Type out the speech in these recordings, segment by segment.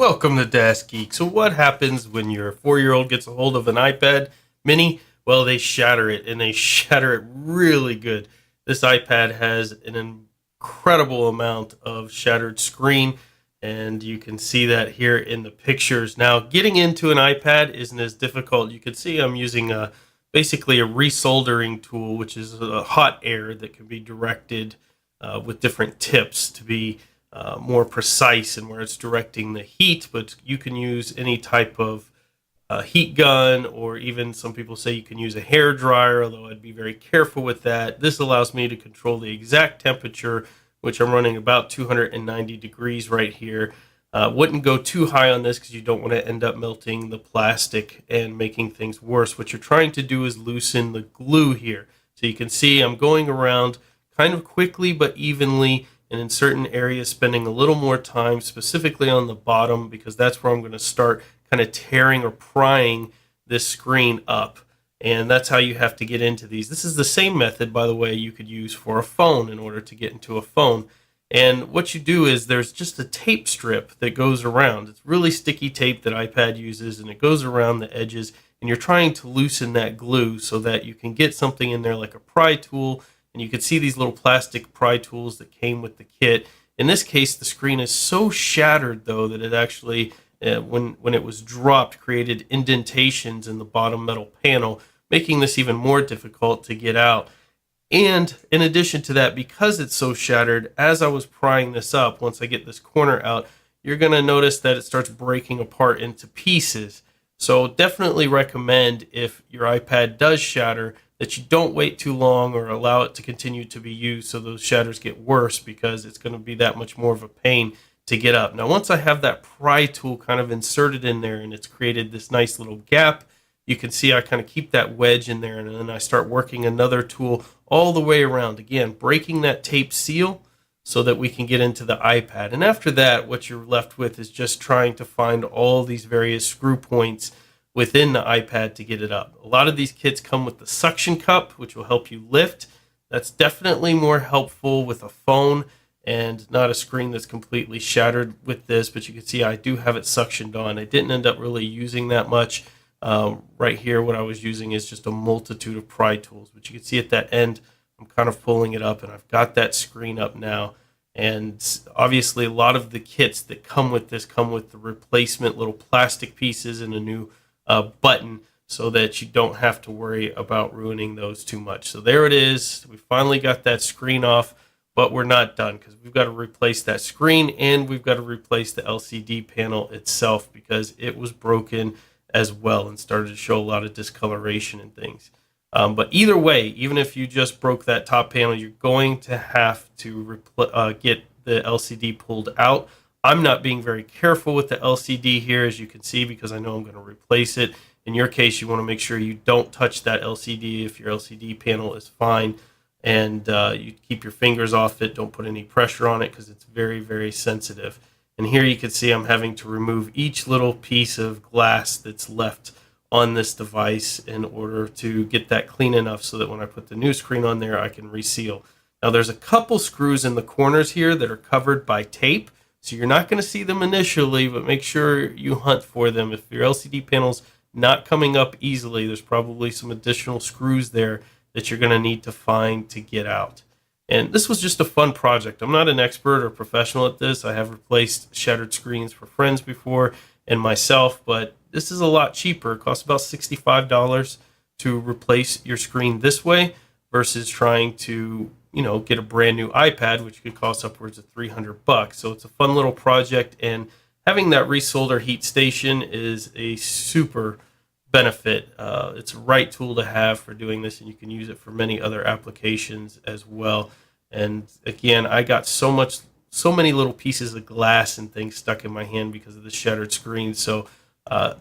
Welcome to DasGeek. So what happens when your 4-year-old gets a hold of an iPad mini? Well, they shatter it, and they shatter it really good. This iPad has an incredible amount of shattered screen, and you can see that here in the pictures. Now, getting into an iPad isn't as difficult. You can see I'm using basically a resoldering tool, which is a hot air that can be directed with different tips to be more precise in where it's directing the heat, but you can use any type of heat gun, or even some people say you can use a hair dryer, although I'd be very careful with that. This allows me to control the exact temperature, which I'm running about 290 degrees right here. Wouldn't go too high on this because you don't want to end up melting the plastic and making things worse. What you're trying to do is loosen the glue here. So you can see I'm going around kind of quickly but evenly, and in certain areas spending a little more time, specifically on the bottom, because that's where I'm going to start kind of tearing or prying this screen up. And that's how you have to get into these. This is the same method, by the way, you could use for a phone in order to get into a phone. And what you do is there's just a tape strip that goes around. It's really sticky tape that iPad uses, and it goes around the edges, and you're trying to loosen that glue so that you can get something in there like a pry tool. And you can see these little plastic pry tools that came with the kit. In this case, the screen is so shattered, though, that it actually, when it was dropped, created indentations in the bottom metal panel, making this even more difficult to get out. And in addition to that, because it's so shattered, as I was prying this up, once I get this corner out, you're going to notice that it starts breaking apart into pieces. So definitely recommend, if your iPad does shatter, that you don't wait too long or allow it to continue to be used so those shatters get worse, because it's going to be that much more of a pain to get up. Now, once I have that pry tool kind of inserted in there and it's created this nice little gap, you can see I kind of keep that wedge in there, and then I start working another tool all the way around, again, breaking that tape seal so that we can get into the iPad. And after that, what you're left with is just trying to find all these various screw points within the iPad to get it up. A lot of these kits come with the suction cup, which will help you lift. That's definitely more helpful with a phone and not a screen that's completely shattered with this, but you can see I do have it suctioned on. I didn't end up really using that much. Right here, what I was using is just a multitude of pry tools, but you can see at that end, I'm kind of pulling it up, and I've got that screen up now. And obviously, a lot of the kits that come with this come with the replacement little plastic pieces and a new button, so that you don't have to worry about ruining those too much. So there it is. We finally got that screen off, but we're not done, because we've got to replace that screen, and we've got to replace the LCD panel itself, because it was broken as well and started to show a lot of discoloration and things. But either way, even if you just broke that top panel, you're going to have to get the LCD pulled out. I'm not being very careful with the LCD here, as you can see, because I know I'm going to replace it. In your case, you want to make sure you don't touch that LCD if your LCD panel is fine, and you keep your fingers off it. Don't put any pressure on it, because it's very, very sensitive. And here you can see I'm having to remove each little piece of glass that's left on this device in order to get that clean enough so that when I put the new screen on there, I can reseal. Now, there's a couple screws in the corners here that are covered by tape, so you're not going to see them initially, but make sure you hunt for them. If your LCD panel's not coming up easily, there's probably some additional screws there that you're going to need to find to get out. And this was just a fun project. I'm not an expert or professional at this. I have replaced shattered screens for friends before and myself, but this is a lot cheaper. It costs about $65 to replace your screen this way versus trying to get a brand new iPad, which could cost upwards of $300. So it's a fun little project, and having that resolder heat station is a super benefit. It's a right tool to have for doing this, and you can use it for many other applications as well. And again, I got so many little pieces of glass and things stuck in my hand because of the shattered screen. So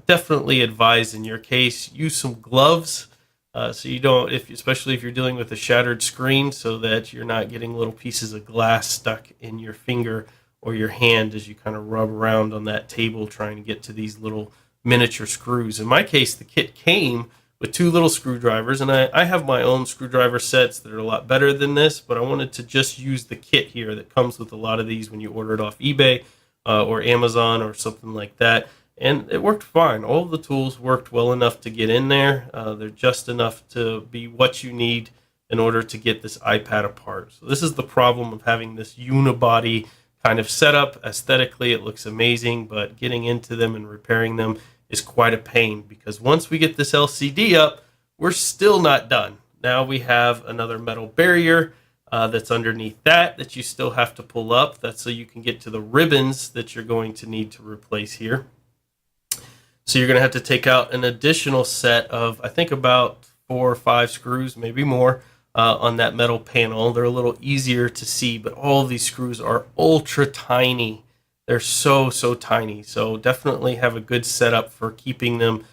definitely advise, in your case, use some gloves. So you don't, especially if you're dealing with a shattered screen, so that you're not getting little pieces of glass stuck in your finger or your hand as you kind of rub around on that table trying to get to these little miniature screws. In my case, the kit came with 2 little screwdrivers, and I have my own screwdriver sets that are a lot better than this, but I wanted to just use the kit here that comes with a lot of these when you order it off eBay or Amazon or something like that. And it worked fine. All of the tools worked well enough to get in there. They're just enough to be what you need in order to get this iPad apart. So this is the problem of having this unibody kind of setup. Aesthetically, it looks amazing, but getting into them and repairing them is quite a pain, because once we get this LCD up, we're still not done. Now we have another metal barrier that's underneath that you still have to pull up. That's so you can get to the ribbons that you're going to need to replace here. So you're going to have to take out an additional set of, I think, about 4 or 5 screws, maybe more, on that metal panel. They're a little easier to see, but all of these screws are ultra tiny. They're so tiny. So definitely have a good setup for keeping them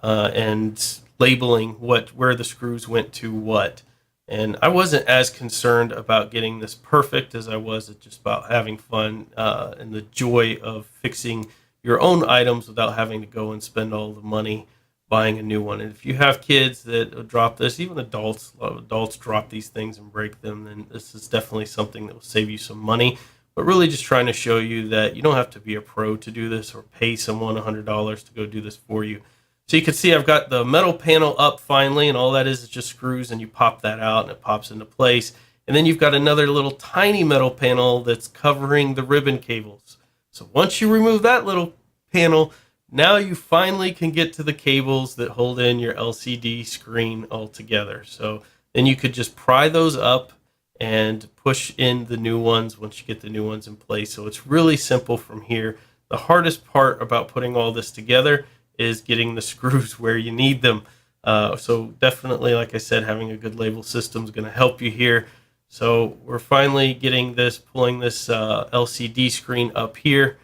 and labeling where the screws went to what. And I wasn't as concerned about getting this perfect as I was at just about having fun and the joy of fixing your own items without having to go and spend all the money buying a new one. And if you have kids that drop this, even adults, a lot of adults drop these things and break them, then this is definitely something that will save you some money. But really just trying to show you that you don't have to be a pro to do this or pay someone $100 to go do this for you. So you can see I've got the metal panel up finally, and all that is just screws, and you pop that out and it pops into place. And then you've got another little tiny metal panel that's covering the ribbon cables. So once you remove that little panel, now you finally can get to the cables that hold in your LCD screen altogether. So then you could just pry those up and push in the new ones once you get the new ones in place. So it's really simple from here. The hardest part about putting all this together is getting the screws where you need them. So definitely, like I said, having a good label system is going to help you here. So we're finally getting this, pulling this LCD screen up here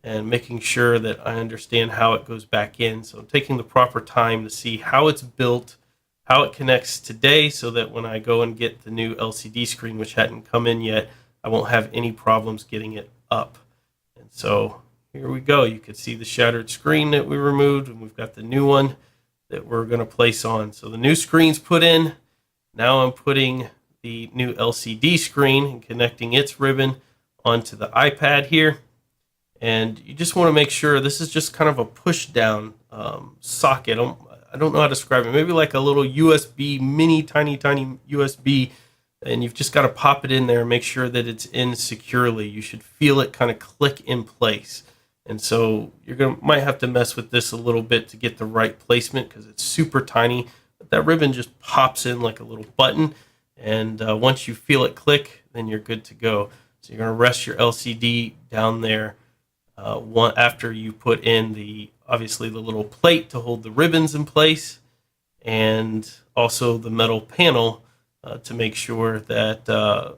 and making sure that I understand how it goes back in. So I'm taking the proper time to see how it's built, how it connects today, so that when I go and get the new LCD screen, which hadn't come in yet, I won't have any problems getting it up. And so here we go. You can see the shattered screen that we removed, and we've got the new one that we're going to place on. So the new screen's put in. Now I'm putting the new LCD screen and connecting its ribbon onto the iPad here. And you just want to make sure this is just kind of a push down socket. I don't know how to describe it. Maybe like a little USB, mini, tiny USB. And you've just got to pop it in there and make sure that it's in securely. You should feel it kind of click in place. And so might have to mess with this a little bit to get the right placement, because it's super tiny. But that ribbon just pops in like a little button. And once you feel it click, then you're good to go. So you're going to rest your LCD down there after you put in obviously the little plate to hold the ribbons in place, and also the metal panel to make sure that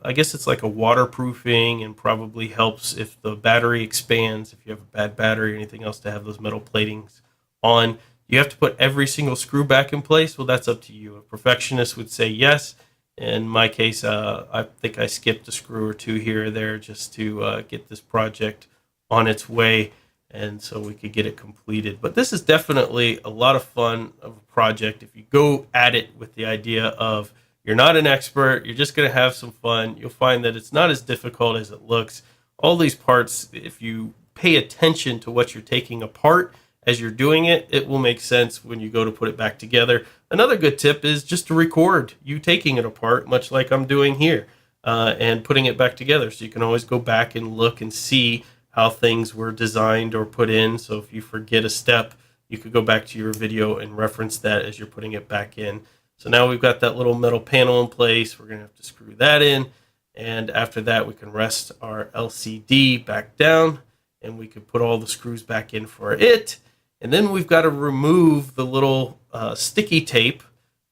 I guess it's like a waterproofing, and probably helps if the battery expands, if you have a bad battery or anything else, to have those metal platings on. You have to put every single screw back in place. Well, that's up to you. A perfectionist would say yes. In my case, I think I skipped a screw or two here or there just to get this project on its way, and so we could get it completed. But this is definitely a lot of fun of a project. If you go at it with the idea of you're not an expert, you're just going to have some fun, you'll find that it's not as difficult as it looks. All these parts, if you pay attention to what you're taking apart as you're doing it, it will make sense when you go to put it back together. Another good tip is just to record you taking it apart, much like I'm doing here, and putting it back together. So you can always go back and look and see how things were designed or put in. So if you forget a step, you could go back to your video and reference that as you're putting it back in. So now we've got that little metal panel in place. We're going to have to screw that in. And after that, we can rest our LCD back down, and we could put all the screws back in for it. And then we've got to remove the little sticky tape,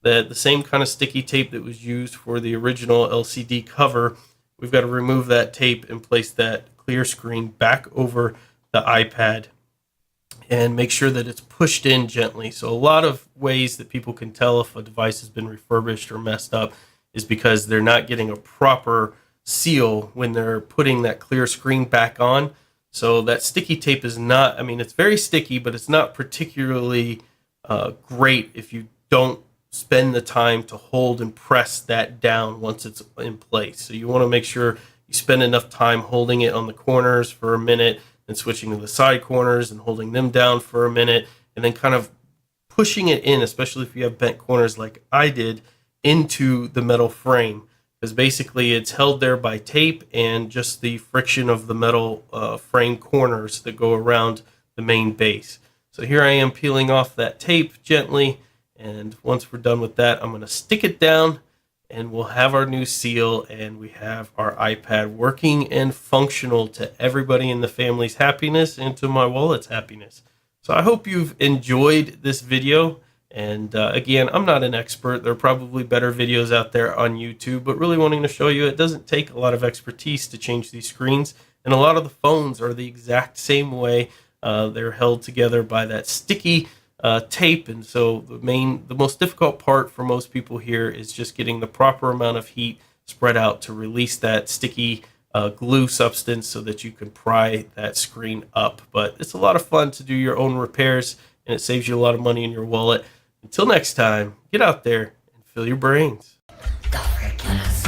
the same kind of sticky tape that was used for the original LCD cover. We've got to remove that tape and place that clear screen back over the iPad and make sure that it's pushed in gently. So a lot of ways that people can tell if a device has been refurbished or messed up is because they're not getting a proper seal when they're putting that clear screen back on. So that sticky tape is not, it's very sticky, but it's not particularly great if you don't spend the time to hold and press that down once it's in place. So you want to make sure you spend enough time holding it on the corners for a minute, and switching to the side corners and holding them down for a minute, and then kind of pushing it in, especially if you have bent corners like I did, into the metal frame. Because basically it's held there by tape and just the friction of the metal frame corners that go around the main base. So here I am peeling off that tape gently, and once we're done with that, I'm going to stick it down, and we'll have our new seal, and we have our iPad working and functional to everybody in the family's happiness and to my wallet's happiness. So I hope you've enjoyed this video. And again, I'm not an expert. There are probably better videos out there on YouTube, but really wanting to show you it doesn't take a lot of expertise to change these screens. And a lot of the phones are the exact same way. They're held together by that sticky tape. And so the most difficult part for most people here is just getting the proper amount of heat spread out to release that sticky glue substance so that you can pry that screen up. But it's a lot of fun to do your own repairs, and it saves you a lot of money in your wallet. Until next time, get out there and fill your brains. Don't forget us.